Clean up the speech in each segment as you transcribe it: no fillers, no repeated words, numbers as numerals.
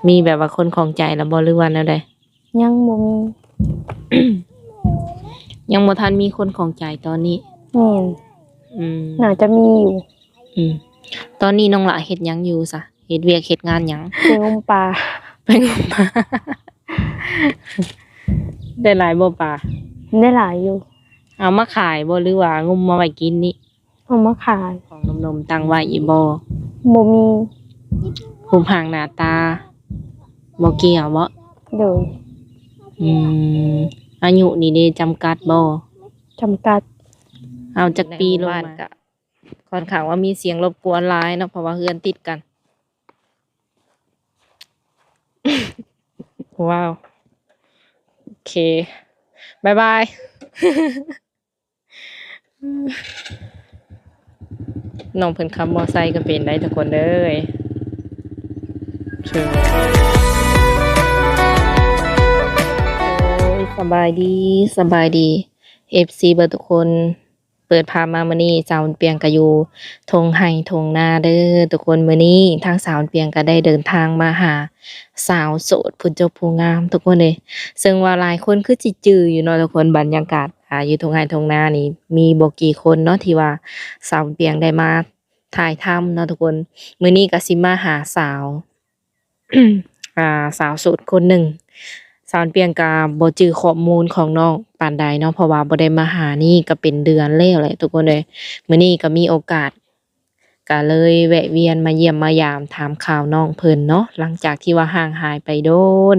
มีแบบว่าคนของใจแล้วบ่หรือว่าแนวใดยังบ่มี ยังบ่ทันมีคนของใจตอนนี้แม่นน่าจะมีอยู่ตอนนี้น้องหละเฮ็ดหยังอยู่ซะเฮ็ดเวียกเฮ็ดงานหยังไปงมปลาไปงมปลาได้หลายบ่ปลาได้หลายอยู่เอามาขายบ่หรือว่างมมาไว้กินนี่เอามาขายของนมๆตั้งไว้อีบ่บ่มีรูปร่างหน้าตาบ่เกี่ยวบ่โดยอายุนี่ได้จำกัดบ่จำกัดเอาจากปีลงมาก็ค่อนข้างว่ามีเสียงรบกวนหลายเนาะเพราะว่าเฮือนติดกันว้าวโอเคบ๊ายบายน้องเพิ่นขับมอไซค์ก็เป็นได้ทุกคนเด้อสบายดีสบายดี FC เบิดทุกคนเปิดภาพมามื้อนี้สาวเปียงก็อยู่ทงไร่ทงนาเด้อทุกคนมื้อนี้ทางสาวเปียงก็ได้เดินทางมาหาสาวโสดผู้เจ้าผู้งามทุกคนเลยซึ่งว่าหลายคนคือสิจื้ออยู่เนาะทุกคนบรรยากาศอยู่ทงไร่ทงนานี่มีบ่กี่คนเนาะที่ว่าสาวเปียงได้มาถ่ายทำเนาะทุกคนมื้อนี้ก็สิมาหาสาว สาวโสดคนหนึ่งสาวเปียงกาบ่จื้อข้อมูลของน้องปานใดเนาะเพราะว่าบ่ได้มาหานี่ก็เป็นเดือนแล้วแหละทุกคนเลยมื้อนี้ก็มีโอกาสก็เลยแวะเวียนมาเยี่ยมมายามถามข่าวน้องเพิ่นเนาะหลังจากที่ว่าห่างหายไปโดน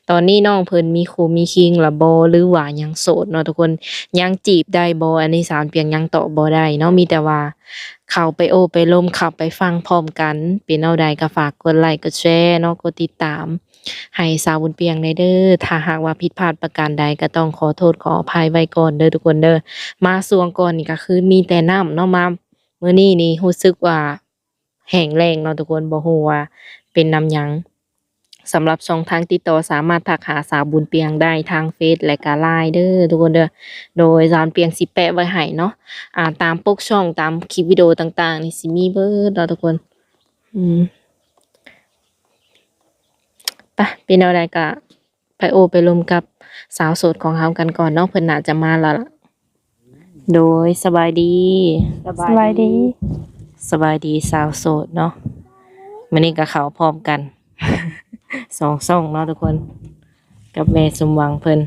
ตอนนี้น้องเพิ่นมีคู่มีคิงละบ่หรือว่ายังโสดเนาะทุกคนยังจีบได้บ่อันนี้สาวเปียงยังตอบบ่ได้เนาะมีแต่ว่าเข้าไปโอ้ไปลมเข้าไปฟังพร้อมกันเป็นแนวใดก็ฝากกดไลค์กดแชร์เนาะกดติดตามให้สาวบุญเปียงได้เด้อถ้าหากว่าผิดพลาดประการใดก็ต้องขอโทษขออภัยไว้ก่อนเด้อทุกคนเด้อมาสวงก่อนนี่ก็คือมีแต่น้ำเนาะมามื้อนี้นี่รู้สึกว่าแห้งแล้งเนาะทุกคนบ่ฮู้ว่าเป็นน้ำหยังสำหรับช่องทางติดต่อสามารถทักหาสาวบุญเปียงได้ทางเฟซและก็ LINE เด้อทุกคนเด้อโดยสาวบุญเปียงสิแปะไว้ให้เนาะตามปกช่องตามคลิปวิดีโอต่างๆนี่สิมีเบิดเนาะทุกคนไปเป็นแนวใดก็ไปโอไปลมกับสาวโสดของเฮากันก่อนเนาะเพิ่นน่าจะมาแล้วล่ะโดยสบายดีสบายดีสบายดีสาวโสดเนาะมื้อนี้ก็เข้าพร้อมกัน2 ช่องเนาะทุกคนกับแม่สมหวังเพิ่น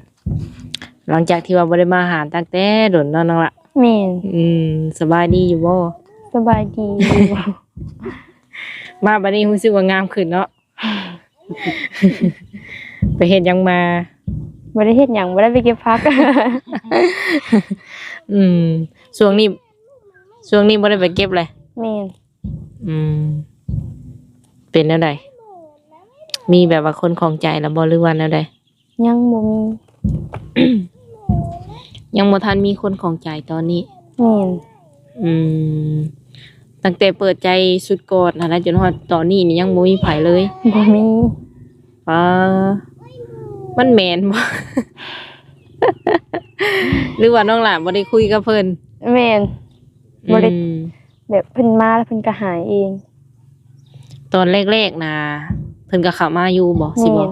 หลังจากที่ว่าบ่ได้มาหาตั้งแต่โดนเนาะน้องละแม่นสบายดีอยู่บ่สบายดีมาบัดนี้รู้สึกว่างามขึ้นเนาะไปเฮ็ดหยังมาบ่ได้เฮ็ดหยังบ่ได้ไปเก็บผักช่วงนี้บ่ได้ไปเก็บเลยแม่นเป็นแนวใดมีแบบว่าคนของใจแล้วบ่หรือว่าแนวใดยังบ่มี ยังบ่ทันมีคนของใจตอนนี้แม่นตั้งแต่เปิดใจสุดก่อนนะจนฮอดตอนนี้นี่ยังบ่มีไผเลยบ่มีมันแม่นบ่ หรือว่าน้องหลานบ่ได้คุยกับเพิ่นแม่นบ่ได้แบบเพิ่นมาแล้วเพิ่นก็หายเองตอนแรกๆน่ะเพิ่นก็เข้ามาอยู่บ่สิบ่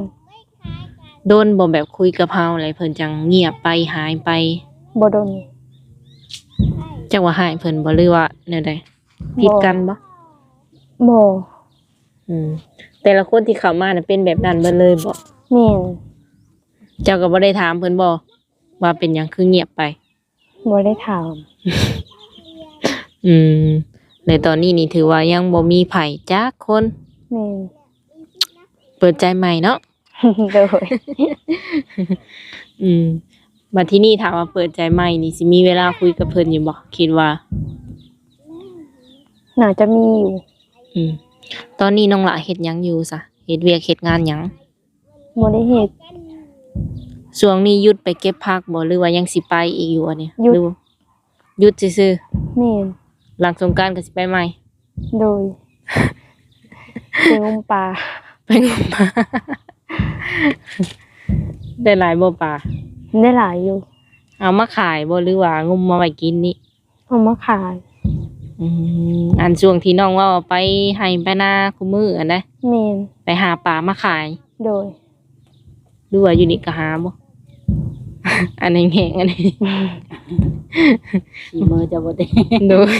โดนบ่แบบคุยกับเฮาอะไรเพิ่นจังเงียบไปหายไปบ่โดนจังว่าหายเพิ่นบ่หรือว่าแนวใดผิดกันบ่แต่ละคนที่เข้ามาน่ะเป็นแบบนั้นเบิดเลยบ่แม่นเจ้าก็บ่ได้ถามเพิ่นบ่ว่าเป็นหยังคือเงียบไปบ่ได้ถามในตอนนี้นี่ถือว่ายังบ่มีไผจักคนแม่นเปิดใจใหม่เนาะโดยบัดที่นี่ถามว่าเปิดใจใหม่นี่สิมีเวลาคุยกับเพิ่นอยู่บ่คิดว่าน่าจะมีอยู่ตอนนี้น้องละเฮ็ดหยังอยู่ซะเฮ็ดเวียกเฮ็ดงานหยังบ่ได้เฮ็ดช่วงนี้หยุดไปเก็บผักบ่หรือว่ายังสิไปอีกอยู่อันนี้หรือหยุดซื่อๆแม่นหลังสงกรานต์ก็สิไปใหม่โดยไปงมปลาไปงมปลาได้หลายบ่ปลาได้หลายอยู่เอามาขายบ่หรือว่างมมาไว้กินนี่เอามาขาย อันช่วงที่น้องว่าไปให้ไปนาคุมื้ออันใด แม่น ไปหาปลามาขาย โดย หรือว่าอยู่นี่ก็หาบ่ อันนี้แห้งอันนี้ สีมือจะบ่ได้ โดย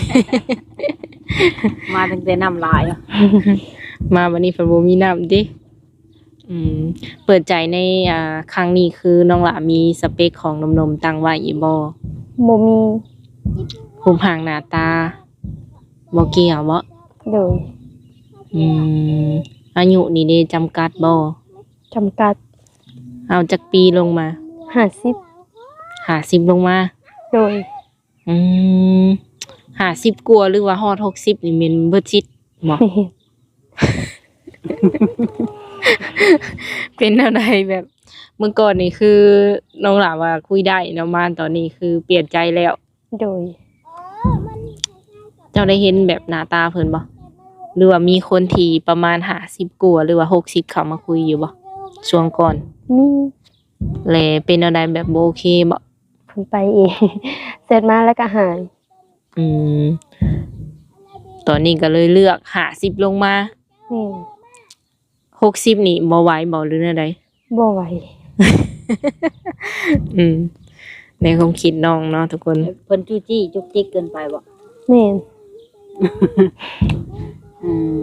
มาตั้งแต่น้ำลายอ่ะ มาวันนี้เพิ่นบ่มีน้ำติเปิดใจในครั้งนี้คือน้องหละมีสเปคของหนมๆตั้งไว้อีบ่ บ่มี รูปร่างหน้าตาบ่เกี่ยวบ่ โดย อืมอายุนี่ได้จำกัดบ่ จำกัด เอาจากปีลงมา 50 50ลงมา โดย อืม50กว่าหรือว่าฮอด60นี่แม่นเบิดชิดบ่ แม่น เป็นอะไรแบบ เมื่อก่อนนี่คือน้องหลาว่าคุยได้เนาะมาตอนนี้คือเปลี่ยนใจแล้ว โดย เจ้าได้เห็นแบบหน้าตาเพิ่นบ่หรือว่ามีคนที่ประมาณ50กว่าหรือว่า60เข้ามาคุยอยู่บ่ช่วงก่อน มี แลเป็นอะไรแบบบ่โอเคบ่ เพิ่นไปเอง เสร็จมาแล้วก็หาย อืมตอนนี้ก็เลยเลือก50ลงมา แม่น 60นี่บ่ไหวบ่หรือแนวใด บ่ไหว อืมในความคิดน้องเนาะทุกคน เพิ่นจู้จี้จุกจิกเกินไปบ่ แม่น อืม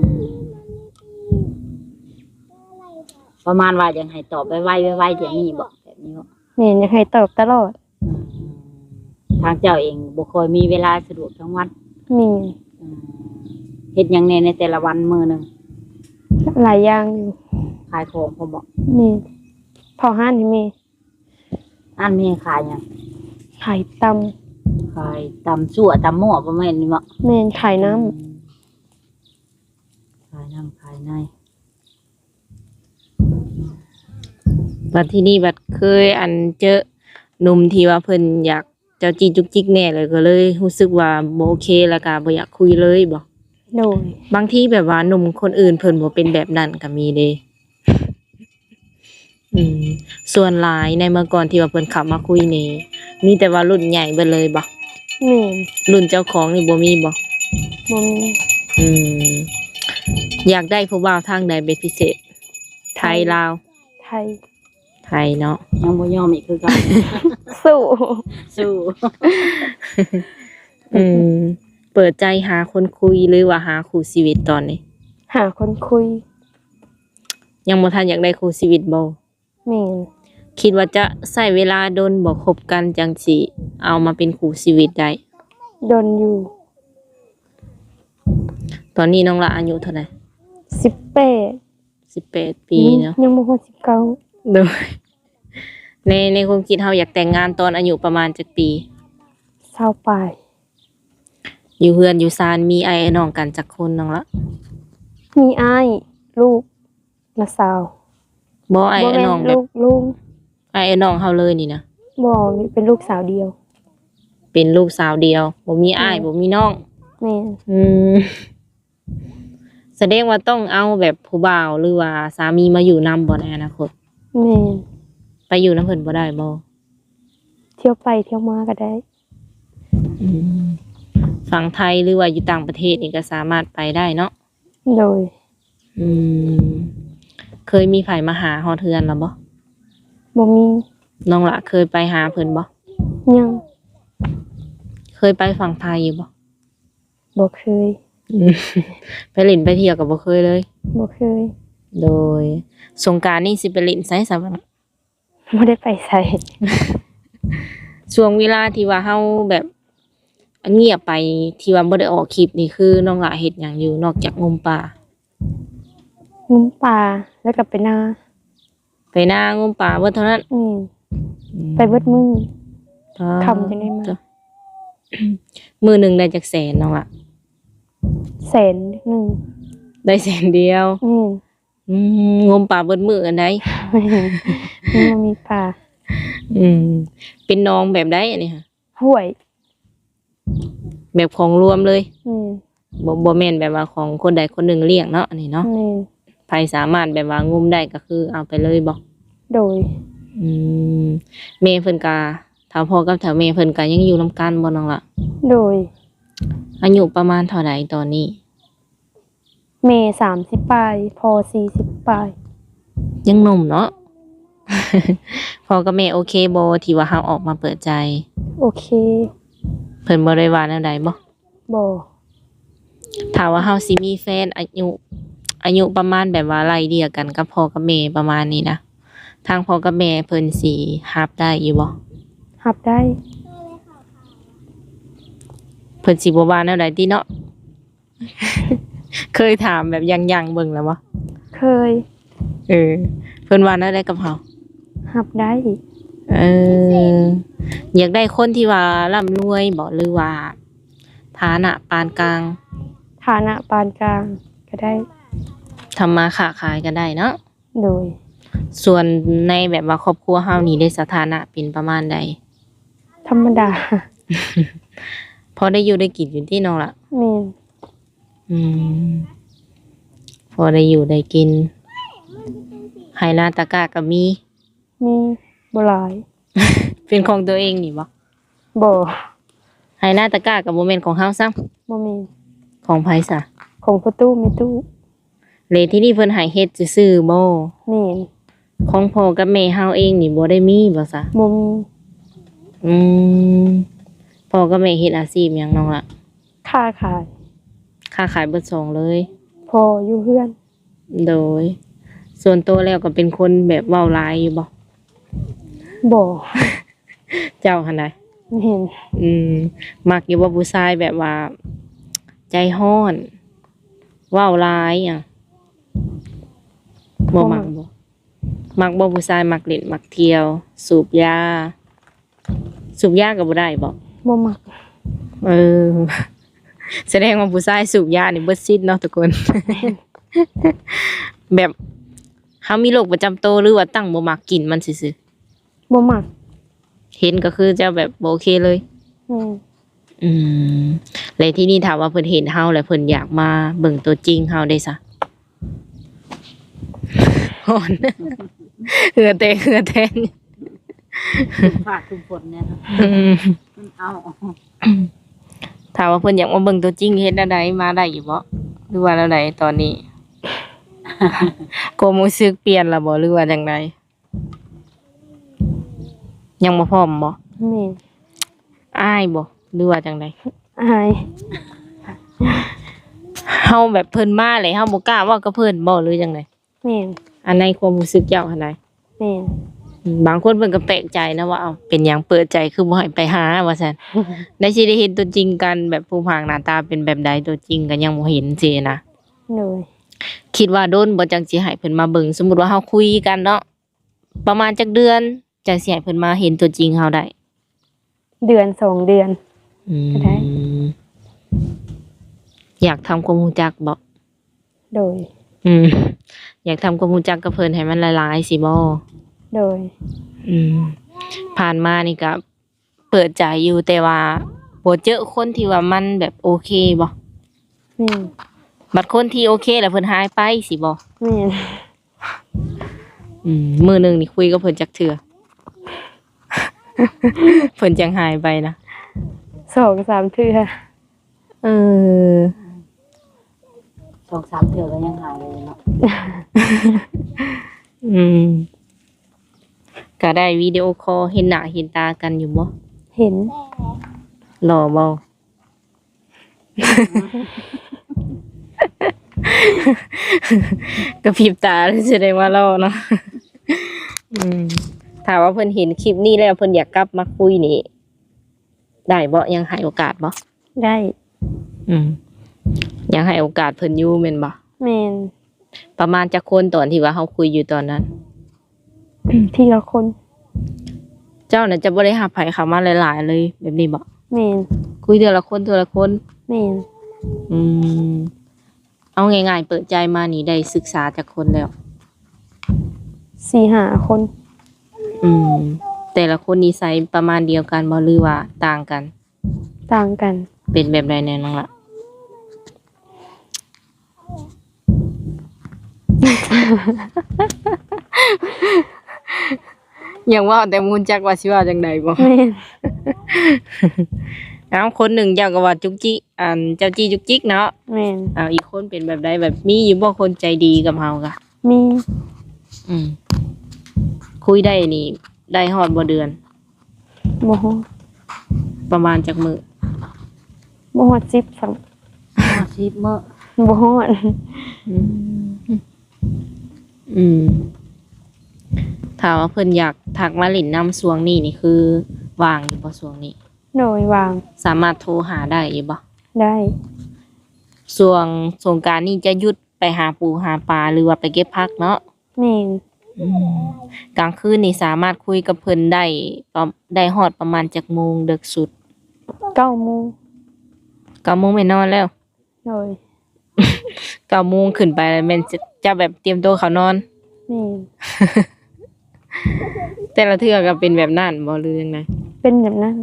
ประมาณว่ายังให้ตอบไวๆไวๆอย่างนี้บ่แบบนี้บ่ แม่นอยากให้ตอบตลอด ทางเจ้าเองบ่ค่อยมีเวลาสะดวกทั้งวัน แม่น อืมเฮ็ดหยังแหน่ในแต่ละวันมื้อหนึง หลายอย่างอยู่ ขายของพอบ่ แม่นพอห้านให้แม่ อันแม่ขายหยัง ขายตำ ขายตำสั่วตำหม้อบ่แม่นนี่บ่ แม่นขายน้ำ ขายน้ำขายใน บัดที่นี่บัดเคยอันเจอหนุ่มที่ว่าเพิ่นอยากเจ้าจี้จุกจิกแน่เลยก็เลยรู้สึกว่าบ่โอเคแล้วก็บ่อยากคุยเลยบ่ โดย บางทีแบบว่าหนุ่มคนอื่นเพิ่นบ่เป็นแบบนั้นก็มีเด้ ส่วนหลายในเมื่อก่อนที่ว่าเพิ่นเข้ามาคุยนี่มีแต่ว่ารุ่นใหญ่เบิดเลยบ่ แม่น รุ่นเจ้าของนี่บ่มีบ่ บ่มี อืมอยากได้ผู้บ่าวทางใดเป็นพิเศษ ไทยลาว ไทย ไทยเนาะ ยังบ่ยอมอีกคือกัน สู้ สู้ อืมเปิดใจหาคนคุยหรือว่าหาคู่ชีวิตตอนนี้ หาคนคุย ยังบ่ทันอยากได้คู่ชีวิตบ่ แม่น คิดว่าจะใช้เวลาโดนบ่คบกันจังสิเอามาเป็นคู่ชีวิตได้ ดนอยู่ ตอนนี้น้องละอายุเท่าไหร่ 18 18 ปีเนาะ ยังบ่ฮอด19 โดยในความคิดเฮาอยากแต่งงานตอนอายุประมาณจักปี 20ปลาย อยู่เฮือนอยู่ซานมีไอ้น้องกันจักคนน้องละ มีอ้ายลูกน้าสาว บ่ไอ้ บ่แม่ น้อง น แบ ลู บ กลุง ไอ้น้องเฮาเลยนี่นะ บ่เป็นลูกสาวเดียว เป็นลูกสาวเดียวบ่มีอ้ายบ่มีน้อง แม่น อืมแสดงว่าต้องเอาแบบผู้บ่าวหรือว่าสามีมาอยู่นำบ่ในอนาคต แม่น ไปอยู่นำเพิ่นบ่ได้บ่ เที่ยวไปเที่ยวมาก็ได้ ฝั่งไทยหรือว่าอยู่ต่างประเทศนี่ก็สามารถไปได้เนาะ โดย อืมเคยมีไผมาหาฮอดเทือนแล้วบ่ บ่มี น้องละเคยไปหาเพิ่นบ่ ยัง เคยไปฝั่งไทยอยู่บ่ บ่เคย อืมไปเล่นไปเที่ยวก็บ่เคยเลย บ่เคย โดยสงกรานต์นี่สิไปเล่นไสซะบ่ บ่ได้ไปไส ช่วงเวลาที่ว่าเฮาแบบเงียบไปที่ว่าบ่ได้ออกคลิปนี่คือน้องละเฮ็ดหยังอยู่นอกจากงมป่าง มปลาแล้วก็ไปนา ไปนางมป่าเบิดเท่านั้น ไปเบิดมือ อ๋อ คำจังได้มา จ้ะ มื้อหนึงได้จักแสนน้องละ แสนหนึ่ง ได้แสนเดียว นี่ งมป่าเบิดมื้ออันใด มันบ่มีปลา เป็นน้องแบบใดอันนี้ค่ะ ห้วย แบบของรวมเลย นี่ บ่แม่นแบบว่าของคนใดคนหนึ่งเลี้ยงเนาะอันนี้เนาะ นี่ ใครสามารถแบบว่างมได้ก็คือเอาไปเลยบ่ โดย แม่เพิ่นก็ถ้าพ่อกับถ้าแม่เพิ่นก็ยังอยู่นํกันบ่น้องล่ะ โดย อายุประมาณเท่าใดตอนนี้ เม30ปลายพอ40ปลาย ยังหนุ่มเนาะ พ่อกับแม่โอเคบ่ที่ว่าเฮาออกมาเปิดใจ โอเค เพิ่นบ่ได้ว่าแนวใดบ่ บ่ ถ้าว่าเฮาสิมีแฟนอายุประมาณแบบว่าไล่เลี่ยกันกับพ่อกับแม่ประมาณนี้นะทางพ่อกับแม่เพิ่นสิรับได้อยู่บ่ รับได้ เพิ่นสิบ่ว่าแนวใดติเนาะ เคยถามแบบยังๆเบิ่งแล้วบ่ เคย เออเพิ่นว่าแนวใดกับเฮา รับได้ เอออยากได้คนที่ว่าร่ำรวยบ่หรือว่าฐานะปานกลาง ฐานะปานกลางก็ได้ ทำมาค้าขายก็ได้เนาะ โดย ส่วนในแบบว่าครอบครัวเฮานี่ได้สถานะเป็นประมาณใด ธรรมดา พอได้อยู่ได้กินอยู่ที่น้องละ แม่น อืมพอได้อยู่ได้กินไหนาตะกร้าก็มี มีบ่หลาย เป็นของตัวเองนี่บ่ บ่ ไหนาตะกร้าก็บ่แม่นของเฮาซ้ำ บ่แม่น ของไผซะ ของประตูไม่ตู้ เลยที่นี่เพิ่นให้เฮ็ดซื่อๆบ่ แม่น ของพ่อกับแม่เฮาเองนี่บ่ได้มีบ่ซะ บ่มี อืมพ่อกับแม่เฮ็ดอาชีพหยังน้องล่ะ ค่าขาย ค้าขายเบิดสองเลย พออยู่เฮือน โดย ส่วนตัวแล้วก็เป็นคนแบบเว้าหลายอยู่บ่ บ่ เจ้าหั่นใด แม่น มักอยู่ว่าผู้ชายแบบว่า ใจร้อนเว้าหลายอ่ะบ่มักบ่มักบ่ผู้ชายมักเล่นมักเที่ยว สูบยาก็บ่ได้บ่ บ่มัก เออ แสดงว่าผู้ชายสูบยานี่เบิดซิดเนาะทุกคน แบบเฮามีโรคประจำตัวหรือว่าตั้งบ่มักกินมันซื่อ บ่มัก ๆเห็นก็คือจะแบบบ่โอเคเลย แม่น อืมแล้วที่นี่ถามว่าเพิ่นเห็นเฮาแล้วเพิ่นอยากมาเบิ่งตัวจริงเฮาได้ซะ ฮ้อน เหือแตก ฝากทุกคนเนี่ยนะ อืม มันเอา ถามว่าเพิ่นอยากมาเบิ่งตัวจริงเฮ็ดแนวใดมาได้อยู่บ่หรือว่าแนวใดตอนนี้ ความรู้สึกเปลี่ยนแล้วบ่หรือว่าจังไดยังบ่พร้อมบ่ แม่น อายบ่หรือว่าจังได อาย เฮาแบบเพิ่นมาเลยเฮาบ่กล้าเว้ากับเพิ่นบ่หรือจังได แม่น อันในความรู้สึกเจ้าหั่นใด แม่น บางคนเพิ่นก็แปลกใจนะว่าเอ้าเป็นหยังเปิดใจคือบ่ให้ไปหาว่าซั่น ได้สิได้เห็นตัวจริงกันแบบผู้พางหน้าตาเป็นแบบใดตัวจริงก็ยังบ่เห็นสินะ โดย คิดว่าโดนบ่จังสิให้เพิ่นมาเบิ่งสมมุติว่าเฮาคุยกันเนาะประมาณจักเดือนจังสิให้เพิ่นมาเห็นตัวจริงเฮาได้ เดือน2 เดือน ก็ได้ อยากทำความรู้จักบ่ โดย อืม อยากทำความรู้จักกับเพิ่นให้มันหลายๆสิบ่ โดย อืม ผ่านมานี่ก็เปิดใจอยู่แต่ว่าบ่เจอคนที่ว่ามันแบบโอเคบ่ แม่น บัดคนที่โอเคแล้วเพิ่นหายไปสิบ่ แม่น มื้อหนึงนี่คุยกับเพิ่นจักเทื่อ เพิ่นจังหายไปนะ 2-3 เทื่อ เออ 2-3 เทื่อก็ยังหายเลยเนาะ อืม ก็ได้วิดีโอคอลเห็นหน้าเห็นตากันอยู่บ่ เห็น หล่อบ่ กระพริบตาแล้วแสดงว่าหล่อเนาะ อืมถามว่าเพิ่นเห็นคลิปนี้แล้วเพิ่นอยากกลับมาคุยนี่ได้บ่ยังให้โอกาสบ่ ได้ อืมยังให้โอกาสเพิ่นอยู่แม่นบ่ แม่น ประมาณจักคนตอนที่ว่าเฮาคุยอยู่ตอนนั้น ทีละคน เจ้าน่ะจะบ่ได้รับไผเข้ามาหลายๆเลยแบบนี้บ่ แม่น คุยเทื่อละคนเทื่อละคน แม่น อืมเอาง่ายๆเปิดใจมานี่ได้ศึกษาจากคนแล้ว 4-5 คน อืม แต่ละคนนิสัยประมาณเดียวกันบ่หรือว่าต่างกัน ต่างกัน เป็นแบบใดแน่น้องล่ะ ยังว่าแต่มูลจักว่าสิว่าจังใดบ่ แม่น เอาคนหนึ่งเจ้าก็ว่าจุกจิ เจ้าจี้จุกจิกเนาะ แม่น เอาอีกคนเป็นแบบใดแบบมีอยู่บ่คนใจดีกับเฮากะ มี อืมคุยได้นี่ได้ฮอดบ่เดือน บ่ฮอด ประมาณจักมื้อ บ่ฮอด10ซ้ํ 10มื้อ บ่ฮอด อืมถามว่าเพิ่นอยากทักมาหลินนำสวงนี่นี่คือว่างอยู่บ่สวงนี้ โดยวาง สามารถโทรหาได้อยู่บ่ ได้ สวงสงกรานต์นี่จะหยุดไปหาปูหาปลาหรือว่าไปเก็บผักเนาะ แม่น กลางคืนนี่สามารถคุยกับเพิ่นได้ได้ฮอดประมาณจักโมงดึกสุด 9 โมง 9 โมงแม่นอนแล้ว โดย 9 โมงขึ้นไปแล้วแม่นจะแบบเตรียมตัวเข้านอน แม่น แต่ละเทื่อก็เป็นแบบนั้นบ่หรือจังได เป็นแบบนั้น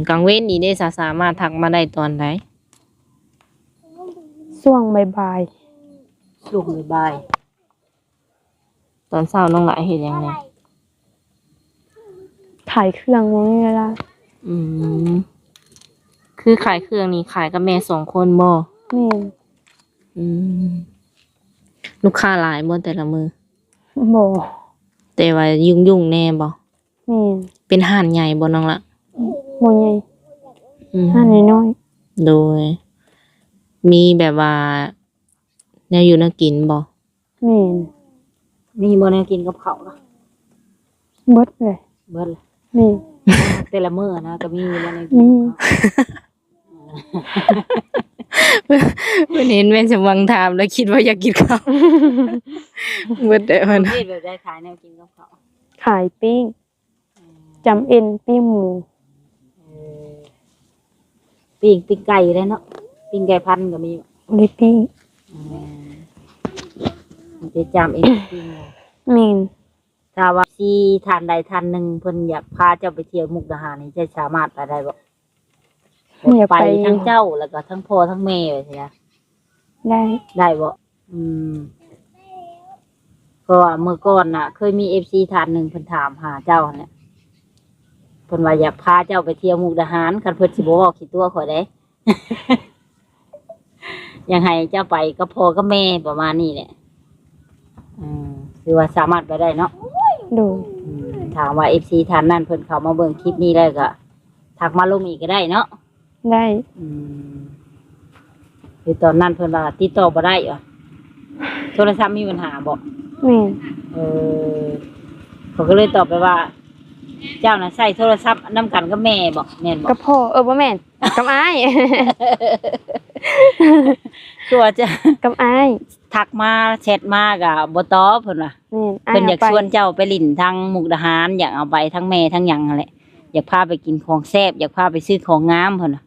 กลางเว้นนี่ได้สามารถทักมาได้ตอนใด ช่วงบ่าย ช่วงบ่าย ตอนเช้าน้องหลายเฮ็ดหยังไง ๆขายเครื่องบ่มีเวลา อืมคือขายเครื่องนี่ขายกับแม่2คนบ่ แม่น อืมลูกค้าหลายบ่แต่ละมือ บ่ แต่ว่ายุ่งๆแน่บ่ แม่น เป็นห้านใหญ่บ่น้องละ บ่ใหญ่ อืม ห้าน้อย โดย มีแบบว่าแนวอยู่แนวกินบ่ ๆแม่น ๆมีบ่แนวกินกับข้าวล่ะ เบิดเลย เบิดเลย แม่น แต่ละมื้อนะก็มีบ่แนวกิน มี เพิ่นเห็นแม่นสมหวังถามแล้วคิดว่าอยากกินข้าว เบิดได้มัน ประเภทแบบได้ขายแนวกินกับข้าว ขายปิ้งจำเอ็นปิ้งหมู ปิ้งไก่เลยเนาะปิ้งไก่พันธุ์ก็มี บ่ได้ปิ้ง มันจะจำเองปิ้ง แม่น ถ้าว่าสิทานใดทานหนึ่งเพิ่นอยากพาเจ้าไปเที่ยวมุกดาหารนี่จะสามารถไปได้บ่ อยาก ไป ไป ทั้งเจ้าแล้วก็ทั้งพ่อทั้งแม่ไปเสีย ได้ ได้บ่เพราะว่าเมื่อก่อนน่ะ เคยมี FC ท่านหนึ่งเพิ่นถามหาเจ้าเนี่ยเพิ่นว่าอยากพาเจ้าไปเที่ยวมุกดาหารคันเพิ่นสิบ่เว้าขี้ตัวข่อยเด้ อยากให้เจ้าไปกับพ่อกับแม่ประมาณนี้แหละคือว่าสามารถไปได้เนาะ โดย ถามว่า FC ท่านนั้นเพิ่นเข้ามาเบิ่งคลิปนี้แล้วก็ทักมาลงอีกก็ได้เนาะ ได้ คือตอนนั้นเพิ่นว่าติดต่อบ่ได้เหรอโทรศัพท์มีปัญหาบ่ แม่น เขาก็เลยตอบไปว่า เจ้าน่ะใช้โทรศัพท์นำกันกับแม่บ่แม่นบ่ กับพ่อบ่แม่นกับอ้าย ตัวจะ กับอ้าย ทักมาแชทมาก็บ่ตอบเพิ่นว่า แม่นอ้า เพิ่นอยาก ไป ชวนเจ้าไปลิ้นทางมุกดาหารอยากเอาไปทั้งแม่ทั้งหยังนั่นแหละอยากพาไปกินของแซ่บอยากพาไปซื้อของงามเพิ่นน่ะ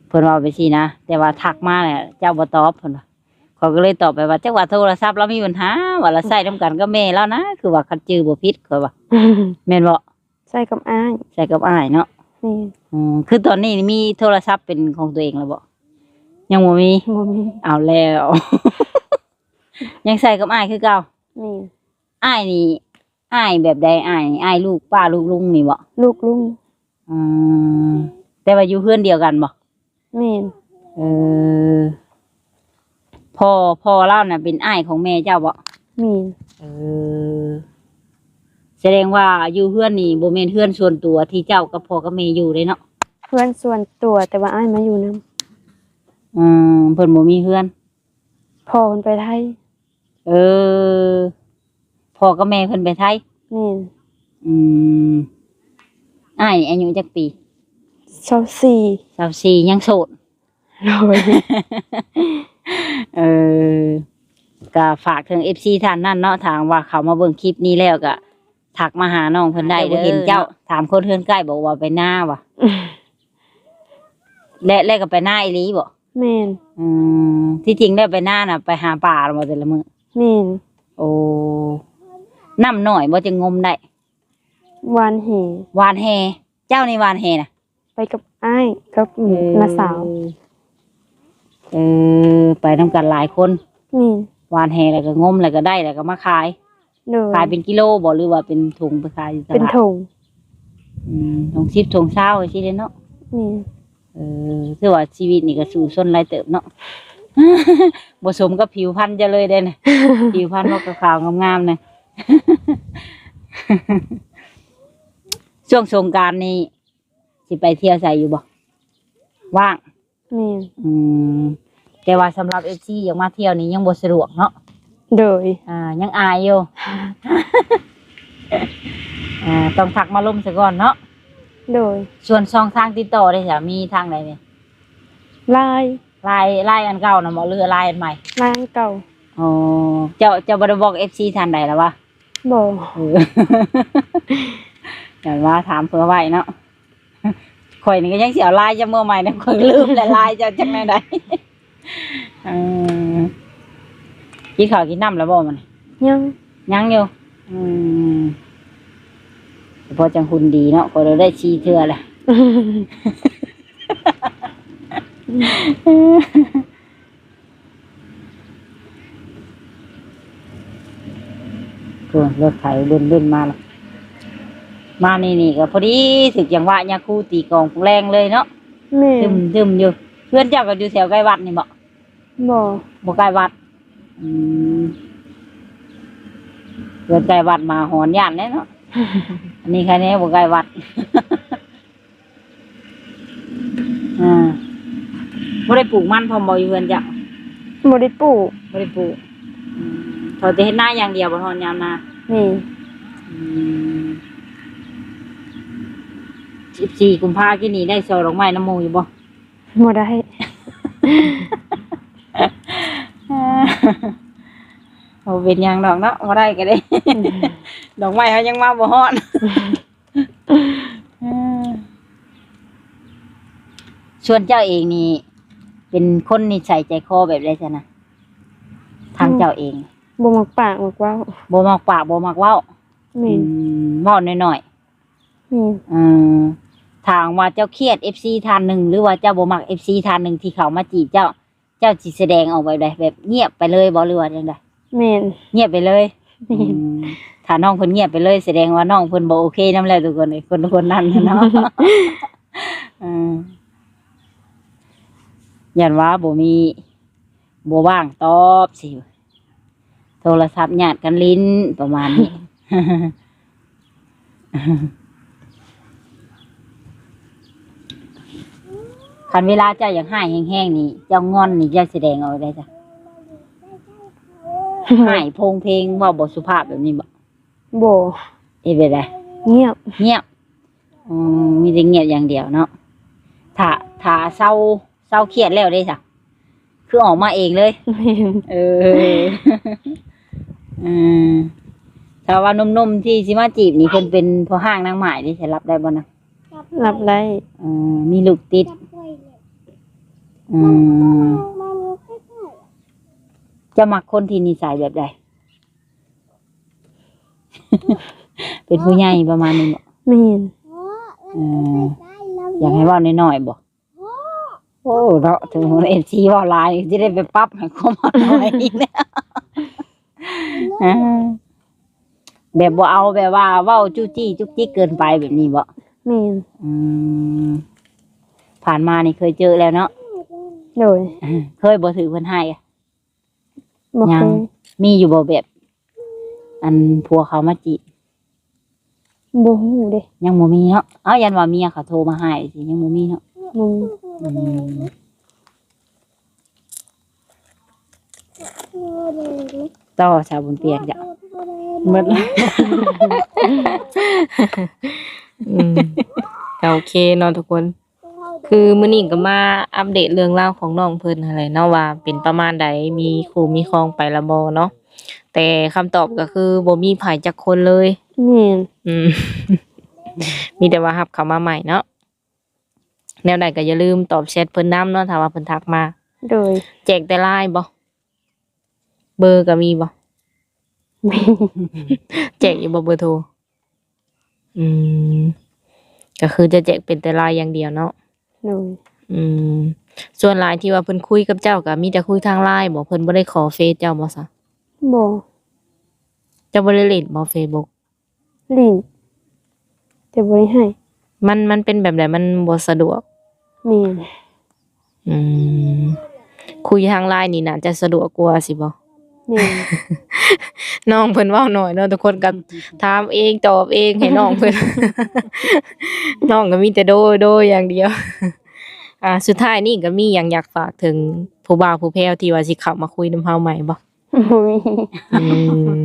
เพิ่นว่าไปสินะแต่ว่าทักมาเนี่ยเจ้าบ่ตอบเพิ่นว่าเขาก็เลยตอบไปว่าจักว่าโทรศัพท์เรามีปัญหาว่าเราใช้นํกันกับแม่แล้วนะคือว่าคันจื้อบ่ผิดเขาว่าแม่นบ่ ใส่กับอ้าย ใช้กับอ้ายเนาะ แม่น คือตอนนี้มีโทรศัพท์เป็นของตัวเองแล้วบ่ยังบ่มี บ่มี เอาแล้ว ยังใส่กับอ้ายคือเก่า แม่น อ้ายนี่อ้ายแบบใดอ้ายลูกป้าลูกลุงนี่บ่ ลูกลุง อืมแต่ว่าอยู่เพื่อนเดียวกันบ่ แม่น เออพ่อเล่าน่ะเป็นอ้ายของแม่เจ้าบ่ แม่น เออแสดงว่าอยู่เพื่อนนี่บ่แม่นเพื่อนส่วนตัวที่เจ้ากับพ่อกับแม่อยู่เลยเนาะ เพื่อนส่วนตัวแต่ว่าอ้ายมาอยู่นํ เพิ่นบ่มีเพื่อน พ่อเพิ่นไปไทย เออพ่อกับแม่เพิ่นไปไทย แม่น อืมอ้ายอายุจักปี 24 24ยังโสด โดย เออก็ฝากถึง FC ท่านนั่นเนาะถามว่าเขามาเบิ่งคลิปนี้แล้วก็ทักมาหาน้องเพิ่นได้บ่เห็นเจ้า ถามคนเฮือนใกล้บอกว่าไปหน้าว่ะและก็ไปหน้าอีหลีบ่ แม่น ที่จริงแล้วไปหน้าน่ะไปหาปลาบ่แต่ละมื้อ แม่น โอ้น้ำน้อยบ่จะงมได้ วานแห วานแฮเจ้านี่วานแฮน่ะ ไปกับอ้ายกับน้าสาว ไปนำกันหลายคน แม่น วานแฮแล้วก็งมแล้วก็ได้แล้วก็มาขาย โดย ขายเป็นกิโลบ่หรือว่าเป็นถุงไปขายอยู่ต เป็น ลาด ถุง ถุง10ถุง20จังซี่เด้เนาะ แม่น คือว่าชีวิตนี่ก็สู่ซนหลายเติบเนาะ บ่สมกับผิวพรรณจะเลยเด้เนี่ย ผิวพรรณบ่ขาวๆงามๆเนี่ย ช่วงสงกรานต์นี่สิไปเที่ยวใส่อยู่บ่ว่าง แม่น แต่ว่าสำหรับ FC อยากมาเที่ยวนี่ยังบ่สะดวกเนาะ โดย ยังอายอยู่ ต้องทักมาล่มซะก่อนเนาะ โดย ส่วนช่องทางติดต่อได้จ้ะมีทางไหนนี่ ลาย ไลน์อันเก่านะบ่หรือไลน์อันใหม่ ลายอันเก่า อ๋อเจ้าบ่ได้บอก FC ทันใดแล้ววะ บ่ อย่างว่าถามเผื่อไว้เนาะ ข่อยนี่ก็ยังสิเอาไลน์จะเมื่อใหม่นะข่อยลืมแล้วไลน์จะจังได๋ได้ กินข้าวกินน้ำแล้วบ่มัน ยัง ยังอยู่พอจังหุ่นดีเนาะก็เราได้ชี้เทื่อแหละ รถไถเล่นมาแล้วมานี่ก็พอดีถึกอย่างว่ายาคูตีกองแรงเลยเนาะ แม่ ซึมอยู่ เพื่อนเจ้าก็อยู่แถวใกล้วัดนี่บ่ บ่ บ่ใกล้วัดเพื่อนใกล้วัดมาหอนย่านเลยเนาะ อันนี้แค่นี้บ่ใกล้วัด บ่ได้ปลูกมันพร้อมบ่อยู่เพื่อนเจ้า บ่ได้ปลูก บ่ได้ปลูกเขาจะเฮ็ดหน้าอย่างเดียวบ่ทอนยามนา นี่ 14 กุมภาพันธ์กินนี่ได้ซอยดอกไม้น้ำหมู่อยู่บ่ บ่ได้ เอาเป็นหยังดอกเนาะบ่ได้ก็ได้ ดอกไม้เขายังมาบ่ฮอด ส่วนเจ้าเองนี่เป็นคนนิสัยใจคอแบบไรจ้ะนะทางเจ้าเอง บ่มักปากมักเว้า บ่มักปากบ่มักเว้า แม่น เว้าน้อย แม่น ๆทางว่าเจ้าเครียด FC ท่านหนึ่งหรือว่าเจ้าบ่มัก FC ท่านหนึ่งที่เขามาจีบเจ้าสิแสดงออกแบบใดแบบเงียบไปเลยบ่หรือว่าจังได แม่น เงียบไปเลย แม่น ถ้าน้องเพิ่นเงียบไปเลยแสดงว่าน้องเพิ่นบ่โอเคนำแล้วทุกคนเลยคนทุกคนนั่นเนาะ ยันว่าบ่ว่างตอบสิโทรศัพท์ญาติกันลิ้นประมาณนี้ คันเวลาเจ้าอยากให้แห้งๆนี่เจ้างอนนี่เจ้าแสดงเอาได้จ้ะ ให้โพงเพลงเว่าบ่สุภาพแบบนี้บ่ บ่ เป็นได เงียบ เงียบมีแต่เงียบอย่างเดียวเนาะถ้าเศร้าเครียดแล้วได้จ้ะคือออกมาเองเลย แม่น ถ้าว่าหนุ่มๆที่สิมาจีบนี่เพิ่นเป็นพ่อห้างนางหมายนี่จะรับได้บ่นะ รับได้ มีลูกติดจะมักคนที่นิสัยแบบใด เป็นผู้ใหญ่ประมาณนี้บ่ แม่น อยากให้เว่าน้อยๆบ่โอ้เนาะถึงเอฟซีว่าหลายสิได้ไปปรับให้ความน้อยอีกเนี่ย แบบบ่เอาแบบว่าเว้าจู้จี้จุกจิกเกินไปแบบนี้บ่ แม่น ผ่านมานี่เคยเจอแล้วเนาะ โดย เคยบ่ถือเพิ่นให้อะ บ่ ยั เค ง ย มีอยู่บ่แบบ อันผัวเขามาจีบ บ่ฮู้เด้ ยังบ่มีเนาะยันว่าเมียเขาโทรมาให้สิยังบ่มีเนาะ บ่ ต่อชาวบุญเปียกจ้ะหมดแล้ว ก็โอเคเนาะทุกคน คือมื้อนี้ก็มาอัปเดตเรื่องราวของน้องเพิ่นอะไรเนาะว่าเป็นประมาณใดมีคู่มีครองไปละบ่เนาะแต่คำตอบก็คือบ่มีไผจักคนเลย แม่น มีแต่ว่ารับเข้ามาใหม่เนาะแนวใดก็อย่าลืมตอบแชทเพิ่นนำเนาะถ้าว่าเพิ่นทักมา โดย แจกแต่ไลน์บ่เบอร์ก็มีบ่ แม่น แจกอยู่บ่เบอร์โทรก็คือจะแจกเป็นแต่ไลน์อย่างเดียวเนาะ โดย ส่วนไลน์ที่ว่าเพิ่นคุยกับเจ้าก็มีแต่คุยทางไลน์บ่เพิ่นบ่ได้ขอเฟซเจ้าบ่ซะ บ่ เจ้าบ่ได้เล่นบ่ Facebook ลิ้นแต่บ่ได้ให้ มันเป็นแบบใดมันบ่สะดวก มี อืมคุยทางไลน์นี่น่าจะสะดวกกว่าสิบ่ มี น้องเพิ่นเว้าหน่อยเนาะทุกคนก็ถามเองตอบเองให้น้องเพิ่น น้องก็มีแต่โดยอย่างเดียว สุดท้ายนี่ก็มีหยังอยากฝากถึงผู้บ่าวผู้แพ้วที่ว่าสิเข้ามาคุยนำเฮาใหม่บ่ บ่มี อืม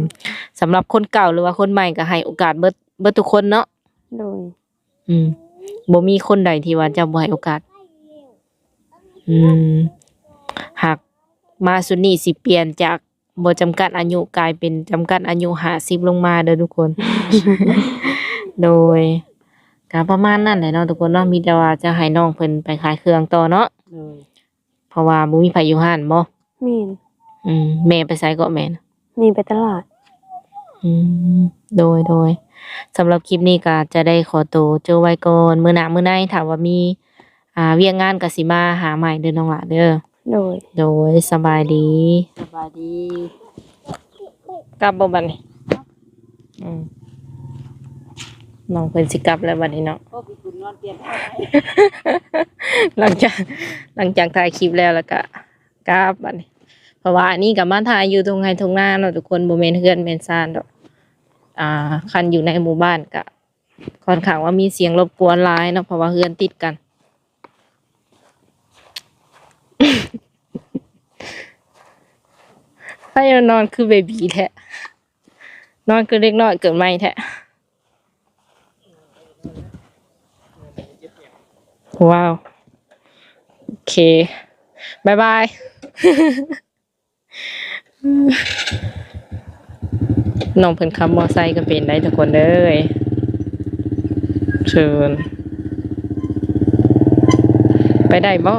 สำหรับคนเก่าหรือว่าคนใหม่ก็ให้โอกาสเบิดทุกคนเนาะ โดย อืมบ่มีคนใดที่ว่าจะบ่ให้โอกาส อืมหากมาสุดนี้สิเปลี่ยนจากบ่จำกัดอายุกลายเป็นจำกัดอายุ50ลงมาเด้อทุกคน โดยก็ประมาณนั้นแหละเนาะทุกคนเนาะมีแต่ว่าจะให้น้องเพิ่นไปขายเครื่องต่อเนาะ เลย เพราะว่าบ่มีไผอยู่ห้านบ่ มี แม่ไปไสก็แม่นะ มีไปตลาด อืมโดยสำหรับคลิปนี้ก็จะได้ขอตัวเจอไว้ก่อนมื้อหน้ามื้อในถ้าว่ามีเวียกงานก็สิมาหาใหม่เด้อน้องหล่ะเด้อ โดย สบายดี สบายดี กลับบ่บัดนี้น้องเพิ่นสิกลับแล้วบัดนี้เนาะ พวกคุณนอนเปลี่ยน หลังจากถ่ายคลิปแล้วก็กลับบัดนี้เพราะว่าอันนี้ก็มาถ่ายอยู่ตรงไห้ตรงหน้าเนาะทุกคนบ่แม่นเฮือนแม่นซ่านดอกคันอยู่ในหมู่บ้านก็ค่อนข้างว่ามีเสียงรบกวนหลายเนาะเพราะว่าเฮือนติดกัน ให้นอนคือเบบีแท้นอนคือเล็กน้อยเกิดใหม่แท้ว้าวโอเคบายบาย น้องเพิ่นขับมอไซค์ก็เป็นได้ทุกคนเด้อเชิญไปได้บ่